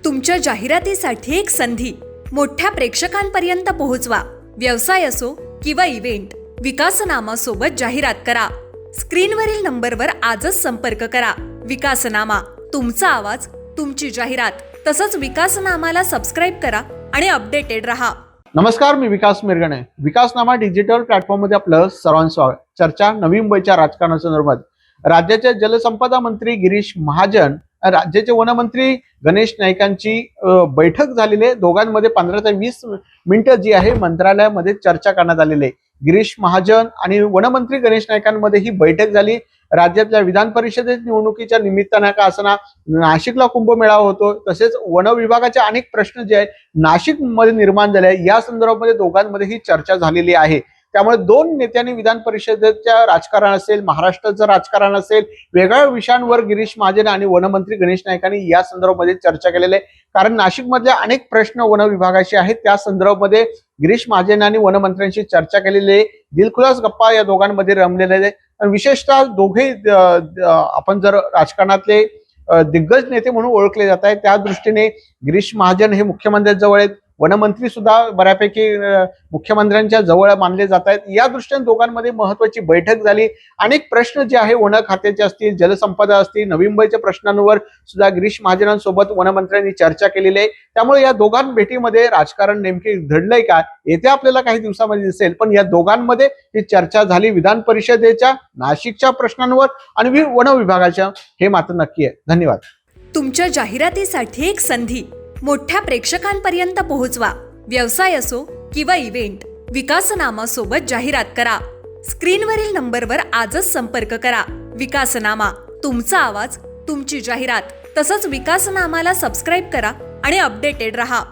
तुमच्या जाहिरातीसाठी एक संधी मोठ्या प्रेक्षकांपर्यंत पोहोचवा. व्यवसाय असो किंवा इव्हेंट, विकासनामा सोबत जाहिरात करा. स्क्रीनवरील नंबरवर आजच संपर्क करा. विकासनामा, तुमचा आवाज, तुमची जाहिरात. तसंच विकासनामाला सबस्क्राईब करा आणि अपडेटेड रहा. नमस्कार, मी विकास मिरगणे. विकासनामा डिजिटल प्लॅटफॉर्ममध्ये आपलं सर्वांचं स्वागत. चर्चा नवी मुंबईच्या राजकारणासंदर्भात. राज्याचे जलसंपदा मंत्री गिरीश महाजन, राज्याचे वनमंत्री गणेश नाईकांची बैठक झालेली आहे. दोघांमध्ये 15 ते 20 मिनिटं जी आहे मंत्रालयामध्ये चर्चा करण्यात आलेली आहे. गिरीश महाजन आणि वनमंत्री गणेश नाईकांमध्ये ही बैठक झाली. राज्यातल्या विधान परिषदेत निवडणुकीच्या निमित्तानं का असना नाशिकला कुंभमेळा होतो, तसेच वन विभागाचे अनेक प्रश्न जे आहेत नाशिक मध्ये निर्माण झाले आहे, या संदर्भामध्ये दोघांमध्ये ही चर्चा झालेली आहे. त्यामुळे दोन नेत्यांनी विधान परिषदेच्या राजकारण असेल, महाराष्ट्राचं राजकारण असेल, वेगळ्या विषयांवर गिरीश महाजन आणि वनमंत्री गणेश नाईकांनी या संदर्भामध्ये चर्चा केलेली आहे. कारण नाशिक मधले अनेक प्रश्न वन विभागाचे आहेत, त्या संदर्भामध्ये गिरीश महाजन आणि वनमंत्र्यांशी चर्चा केलेली आहे. दिलखुलास गप्पा या दोघांमध्ये रमलेले आहेत. विशेषतः दोघे आपण जर राजकारणातले दिग्गज नेते म्हणून ओळखले जात आहेत, त्या दृष्टीने गिरीश महाजन हे मुख्यमंत्र्यांजवळ आहेत, वनमंत्री सुद्धा बऱ्यापैकी मुख्यमंत्र्यांच्या जवळ मानले जात आहेत. या दृष्टीने दोघांमध्ये महत्वाची बैठक झाली. अनेक प्रश्न जे आहे वन खात्याचे असतील, जलसंपदा असतील, नवी मुंबईच्या प्रश्नांवर सुद्धा गिरीश महाजनांसोबत वनमंत्र्यांनी चर्चा केलेली आहे. त्यामुळे या दोघां भेटीमध्ये राजकारण नेमके घडलंय का येथे आपल्याला काही दिवसामध्ये दिसेल. पण या दोघांमध्ये ही चर्चा झाली विधान परिषदेच्या नाशिकच्या प्रश्नांवर आणि वन विभागाच्या, हे मात्र नक्की आहे. धन्यवाद. तुमच्या जाहिरातीसाठी एक संधी मोठ्या प्रेक्षकांपर्यंत पोहोचवा. व्यवसाय असो किंवा इव्हेंट, विकासनामा सोबत जाहिरात करा. स्क्रीनवरील नंबरवर आजच संपर्क करा. विकासनामा, तुमचा आवाज, तुमची जाहिरात. तसंच विकासनामाला सबस्क्राईब करा आणि अपडेटेड रहा.